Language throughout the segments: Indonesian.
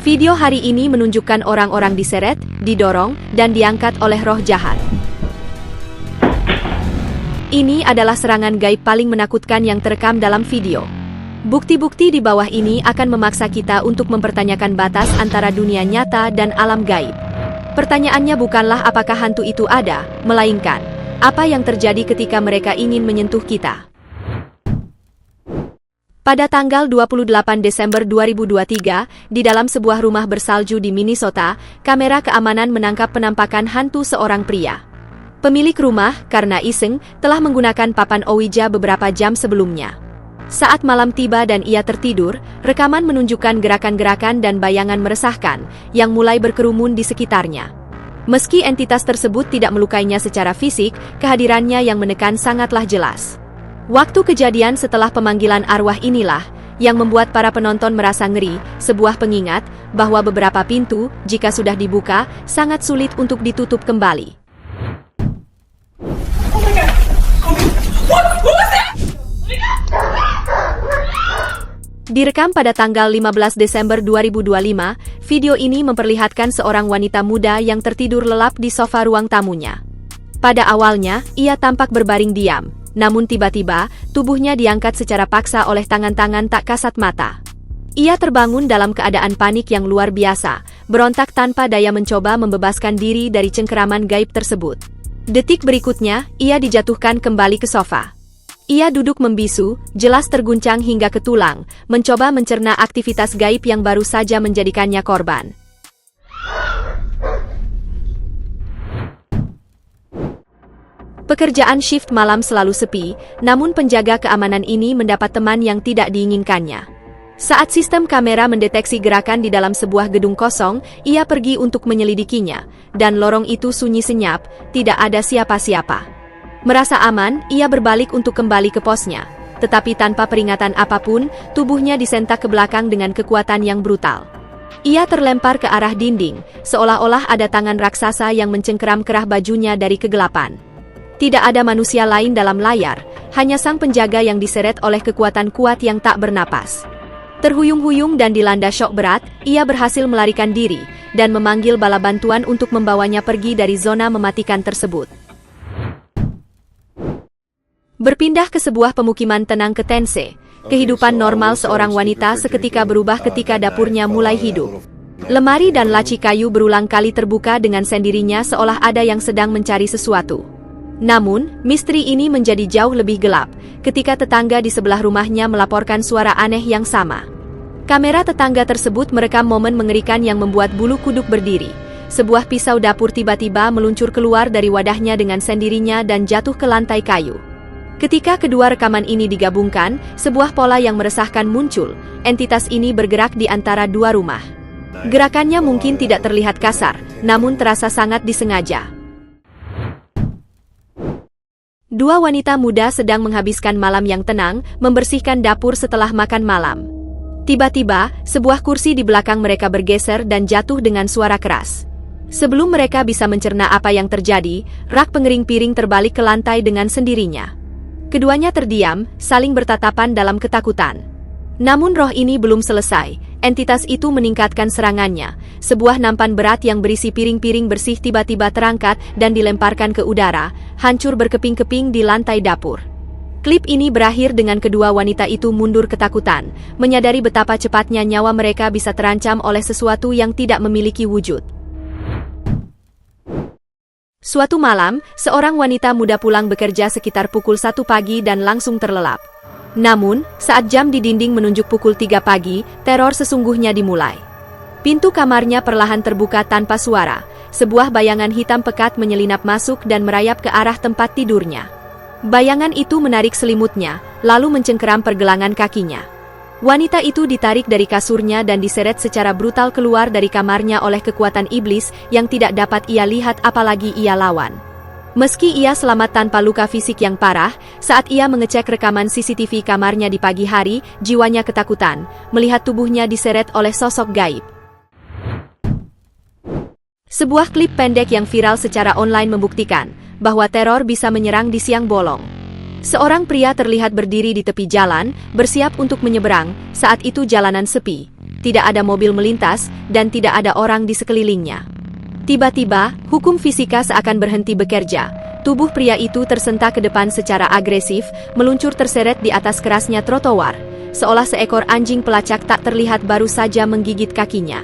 Video hari ini menunjukkan orang-orang diseret, didorong, dan diangkat oleh roh jahat. Ini adalah serangan gaib paling menakutkan yang terekam dalam video. Bukti-bukti di bawah ini akan memaksa kita untuk mempertanyakan batas antara dunia nyata dan alam gaib. Pertanyaannya bukanlah apakah hantu itu ada, melainkan apa yang terjadi ketika mereka ingin menyentuh kita. Pada tanggal 28 Desember 2023, di dalam sebuah rumah bersalju di Minnesota, kamera keamanan menangkap penampakan hantu seorang pria. Pemilik rumah, karena iseng, telah menggunakan papan Ouija beberapa jam sebelumnya. Saat malam tiba dan ia tertidur, rekaman menunjukkan gerakan-gerakan dan bayangan meresahkan yang mulai berkerumun di sekitarnya. Meski entitas tersebut tidak melukainya secara fisik, kehadirannya yang menekan sangatlah jelas. Waktu kejadian setelah pemanggilan arwah inilah yang membuat para penonton merasa ngeri, sebuah pengingat bahwa beberapa pintu, jika sudah dibuka, sangat sulit untuk ditutup kembali. Direkam pada tanggal 15 Desember 2025, video ini memperlihatkan seorang wanita muda yang tertidur lelap di sofa ruang tamunya. Pada awalnya, ia tampak berbaring diam. Namun tiba-tiba, tubuhnya diangkat secara paksa oleh tangan-tangan tak kasat mata. Ia terbangun dalam keadaan panik yang luar biasa, berontak tanpa daya mencoba membebaskan diri dari cengkeraman gaib tersebut. Detik berikutnya, ia dijatuhkan kembali ke sofa. Ia duduk membisu, jelas terguncang hingga ke tulang, mencoba mencerna aktivitas gaib yang baru saja menjadikannya korban. Pekerjaan shift malam selalu sepi, namun penjaga keamanan ini mendapat teman yang tidak diinginkannya. Saat sistem kamera mendeteksi gerakan di dalam sebuah gedung kosong, ia pergi untuk menyelidikinya, dan lorong itu sunyi senyap, tidak ada siapa-siapa. Merasa aman, ia berbalik untuk kembali ke posnya, tetapi tanpa peringatan apapun, tubuhnya disentak ke belakang dengan kekuatan yang brutal. Ia terlempar ke arah dinding, seolah-olah ada tangan raksasa yang mencengkeram kerah bajunya dari kegelapan. Tidak ada manusia lain dalam layar, hanya sang penjaga yang diseret oleh kekuatan kuat yang tak bernapas. Terhuyung-huyung dan dilanda syok berat, ia berhasil melarikan diri, dan memanggil bala bantuan untuk membawanya pergi dari zona mematikan tersebut. Berpindah ke sebuah pemukiman tenang ke Tennessee, kehidupan normal seorang wanita seketika berubah ketika dapurnya mulai hidup. Lemari dan laci kayu berulang kali terbuka dengan sendirinya seolah ada yang sedang mencari sesuatu. Namun, misteri ini menjadi jauh lebih gelap ketika tetangga di sebelah rumahnya melaporkan suara aneh yang sama. Kamera tetangga tersebut merekam momen mengerikan yang membuat bulu kuduk berdiri. Sebuah pisau dapur tiba-tiba meluncur keluar dari wadahnya dengan sendirinya dan jatuh ke lantai kayu. Ketika kedua rekaman ini digabungkan, sebuah pola yang meresahkan muncul. Entitas ini bergerak di antara dua rumah. Gerakannya mungkin tidak terlihat kasar, namun terasa sangat disengaja. Dua wanita muda sedang menghabiskan malam yang tenang, membersihkan dapur setelah makan malam. Tiba-tiba, sebuah kursi di belakang mereka bergeser dan jatuh dengan suara keras. Sebelum mereka bisa mencerna apa yang terjadi, rak pengering piring terbalik ke lantai dengan sendirinya. Keduanya terdiam, saling bertatapan dalam ketakutan. Namun roh ini belum selesai. Entitas itu meningkatkan serangannya. Sebuah nampan berat yang berisi piring-piring bersih tiba-tiba terangkat dan dilemparkan ke udara, hancur berkeping-keping di lantai dapur. Klip ini berakhir dengan kedua wanita itu mundur ketakutan, menyadari betapa cepatnya nyawa mereka bisa terancam oleh sesuatu yang tidak memiliki wujud. Suatu malam, seorang wanita muda pulang bekerja sekitar pukul 1 pagi dan langsung terlelap. Namun, saat jam di dinding menunjuk pukul 3 pagi, teror sesungguhnya dimulai. Pintu kamarnya perlahan terbuka tanpa suara. Sebuah bayangan hitam pekat menyelinap masuk dan merayap ke arah tempat tidurnya. Bayangan itu menarik selimutnya, lalu mencengkeram pergelangan kakinya. Wanita itu ditarik dari kasurnya dan diseret secara brutal keluar dari kamarnya oleh kekuatan iblis yang tidak dapat ia lihat apalagi ia lawan. Meski ia selamat tanpa luka fisik yang parah, saat ia mengecek rekaman CCTV kamarnya di pagi hari, jiwanya ketakutan, melihat tubuhnya diseret oleh sosok gaib. Sebuah klip pendek yang viral secara online membuktikan bahwa teror bisa menyerang di siang bolong. Seorang pria terlihat berdiri di tepi jalan, bersiap untuk menyeberang, saat itu jalanan sepi. tidak ada mobil melintas, dan tidak ada orang di sekelilingnya. Tiba-tiba, hukum fisika seakan berhenti bekerja. Tubuh pria itu tersentak ke depan secara agresif, meluncur terseret di atas kerasnya trotoar, seolah seekor anjing pelacak tak terlihat baru saja menggigit kakinya.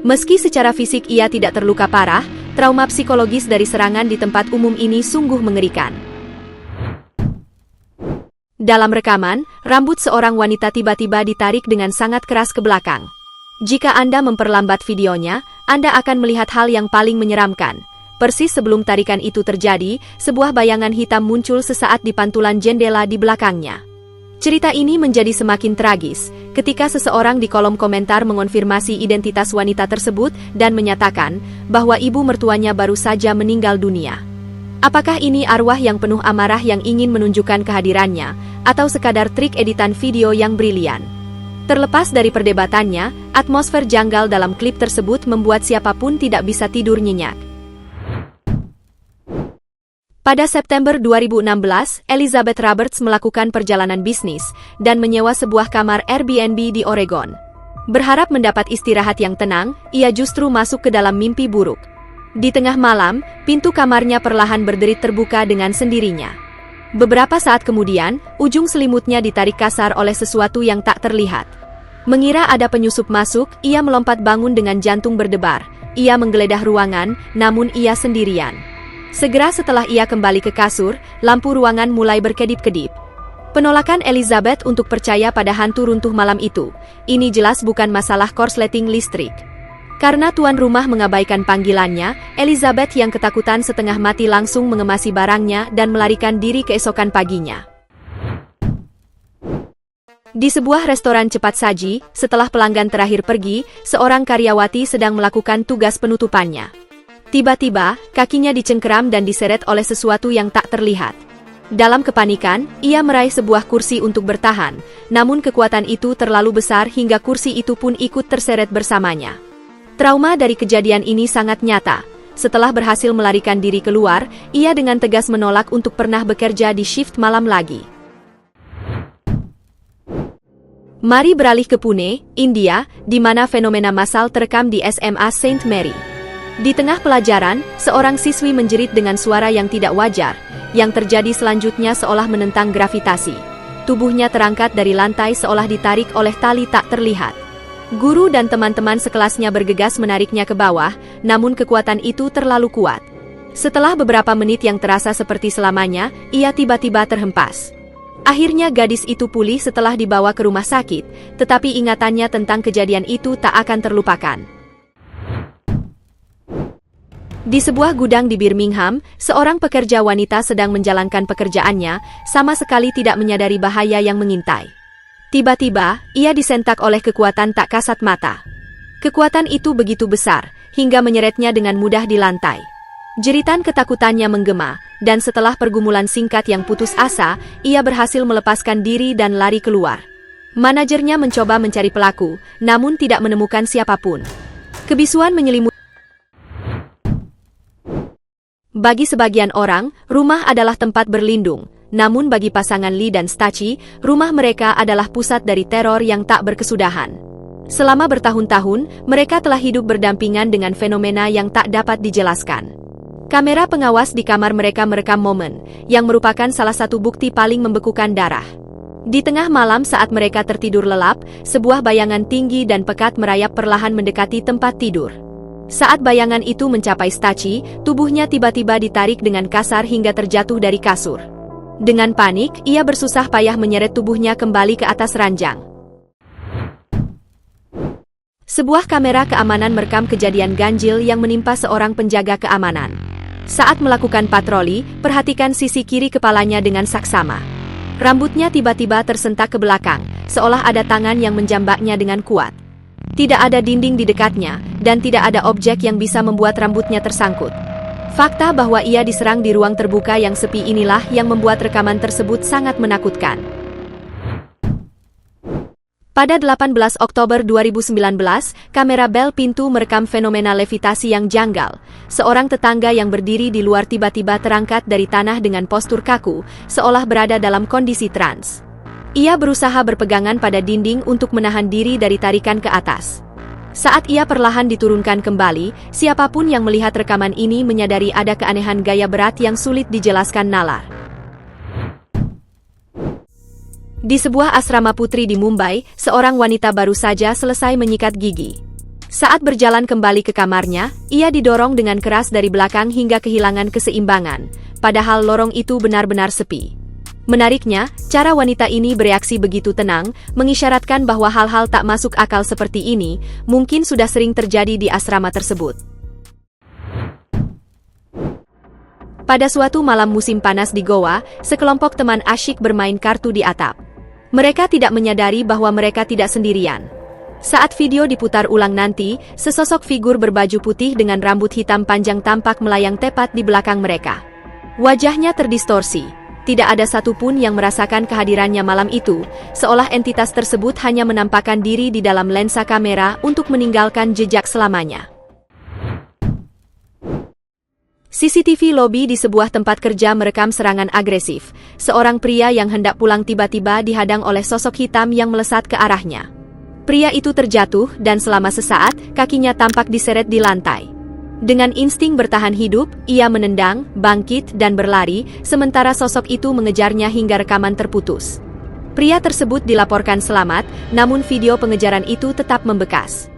Meski secara fisik ia tidak terluka parah, trauma psikologis dari serangan di tempat umum ini sungguh mengerikan. Dalam rekaman, rambut seorang wanita tiba-tiba ditarik dengan sangat keras ke belakang. Jika Anda memperlambat videonya, Anda akan melihat hal yang paling menyeramkan. Persis sebelum tarikan itu terjadi, sebuah bayangan hitam muncul sesaat di pantulan jendela di belakangnya. Cerita ini menjadi semakin tragis ketika seseorang di kolom komentar mengonfirmasi identitas wanita tersebut dan menyatakan bahwa ibu mertuanya baru saja meninggal dunia. Apakah ini arwah yang penuh amarah yang ingin menunjukkan kehadirannya, atau sekadar trik editan video yang brilian? Terlepas dari perdebatannya, atmosfer janggal dalam klip tersebut membuat siapapun tidak bisa tidur nyenyak. Pada September 2016, Elizabeth Roberts melakukan perjalanan bisnis dan menyewa sebuah kamar Airbnb di Oregon. Berharap mendapat istirahat yang tenang, ia justru masuk ke dalam mimpi buruk. Di tengah malam, pintu kamarnya perlahan berderit terbuka dengan sendirinya. Beberapa saat kemudian, ujung selimutnya ditarik kasar oleh sesuatu yang tak terlihat. Mengira ada penyusup masuk, ia melompat bangun dengan jantung berdebar. Ia menggeledah ruangan, namun ia sendirian. Segera setelah ia kembali ke kasur, lampu ruangan mulai berkedip-kedip. Penolakan Elizabeth untuk percaya pada hantu runtuh malam itu, ini jelas bukan masalah korsleting listrik. Karena tuan rumah mengabaikan panggilannya, Elizabeth yang ketakutan setengah mati langsung mengemasi barangnya dan melarikan diri keesokan paginya. Di sebuah restoran cepat saji, setelah pelanggan terakhir pergi, seorang karyawati sedang melakukan tugas penutupannya. Tiba-tiba, kakinya dicengkeram dan diseret oleh sesuatu yang tak terlihat. Dalam kepanikan, ia meraih sebuah kursi untuk bertahan, namun kekuatan itu terlalu besar hingga kursi itu pun ikut terseret bersamanya. Trauma dari kejadian ini sangat nyata. Setelah berhasil melarikan diri keluar, ia dengan tegas menolak untuk pernah bekerja di shift malam lagi. Mari beralih ke Pune, India, di mana fenomena massal terekam di SMA Saint Mary. Di tengah pelajaran, seorang siswi menjerit dengan suara yang tidak wajar. Yang terjadi selanjutnya seolah menentang gravitasi. Tubuhnya terangkat dari lantai seolah ditarik oleh tali tak terlihat. Guru dan teman-teman sekelasnya bergegas menariknya ke bawah, namun kekuatan itu terlalu kuat. Setelah beberapa menit yang terasa seperti selamanya, ia tiba-tiba terhempas. Akhirnya gadis itu pulih setelah dibawa ke rumah sakit, tetapi ingatannya tentang kejadian itu tak akan terlupakan. Di sebuah gudang di Birmingham, seorang pekerja wanita sedang menjalankan pekerjaannya, sama sekali tidak menyadari bahaya yang mengintai. Tiba-tiba, ia disentak oleh kekuatan tak kasat mata. Kekuatan itu begitu besar, hingga menyeretnya dengan mudah di lantai. Jeritan ketakutannya menggema, dan setelah pergumulan singkat yang putus asa, ia berhasil melepaskan diri dan lari keluar. Manajernya mencoba mencari pelaku, namun tidak menemukan siapapun. Kebisuan menyelimuti. Bagi sebagian orang, rumah adalah tempat berlindung. Namun bagi pasangan Lee dan Staci, rumah mereka adalah pusat dari teror yang tak berkesudahan. Selama bertahun-tahun, mereka telah hidup berdampingan dengan fenomena yang tak dapat dijelaskan. Kamera pengawas di kamar mereka merekam momen, yang merupakan salah satu bukti paling membekukan darah. Di tengah malam saat mereka tertidur lelap, sebuah bayangan tinggi dan pekat merayap perlahan mendekati tempat tidur. Saat bayangan itu mencapai Staci, tubuhnya tiba-tiba ditarik dengan kasar hingga terjatuh dari kasur. Dengan panik, ia bersusah payah menyeret tubuhnya kembali ke atas ranjang. Sebuah kamera keamanan merekam kejadian ganjil yang menimpa seorang penjaga keamanan. Saat melakukan patroli, perhatikan sisi kiri kepalanya dengan saksama. Rambutnya tiba-tiba tersentak ke belakang, seolah ada tangan yang menjambaknya dengan kuat. Tidak ada dinding di dekatnya, dan tidak ada objek yang bisa membuat rambutnya tersangkut. Fakta bahwa ia diserang di ruang terbuka yang sepi inilah yang membuat rekaman tersebut sangat menakutkan. Pada 18 Oktober 2019, kamera bel pintu merekam fenomena levitasi yang janggal. Seorang tetangga yang berdiri di luar tiba-tiba terangkat dari tanah dengan postur kaku, seolah berada dalam kondisi trans. Ia berusaha berpegangan pada dinding untuk menahan diri dari tarikan ke atas. Saat ia perlahan diturunkan kembali, siapapun yang melihat rekaman ini menyadari ada keanehan gaya berat yang sulit dijelaskan nalar. Di sebuah asrama putri di Mumbai, seorang wanita baru saja selesai menyikat gigi. Saat berjalan kembali ke kamarnya, ia didorong dengan keras dari belakang hingga kehilangan keseimbangan, padahal lorong itu benar-benar sepi. Menariknya, cara wanita ini bereaksi begitu tenang, mengisyaratkan bahwa hal-hal tak masuk akal seperti ini mungkin sudah sering terjadi di asrama tersebut. Pada suatu malam musim panas di Goa, sekelompok teman asyik bermain kartu di atap. Mereka tidak menyadari bahwa mereka tidak sendirian. Saat video diputar ulang nanti, sesosok figur berbaju putih dengan rambut hitam panjang tampak melayang tepat di belakang mereka. Wajahnya terdistorsi. Tidak ada satupun yang merasakan kehadirannya malam itu, seolah entitas tersebut hanya menampakkan diri di dalam lensa kamera untuk meninggalkan jejak selamanya. CCTV lobi di sebuah tempat kerja merekam serangan agresif. Seorang pria yang hendak pulang tiba-tiba dihadang oleh sosok hitam yang melesat ke arahnya. Pria itu terjatuh dan selama sesaat, kakinya tampak diseret di lantai. Dengan insting bertahan hidup, ia menendang, bangkit, dan berlari, sementara sosok itu mengejarnya hingga rekaman terputus. Pria tersebut dilaporkan selamat, namun video pengejaran itu tetap membekas.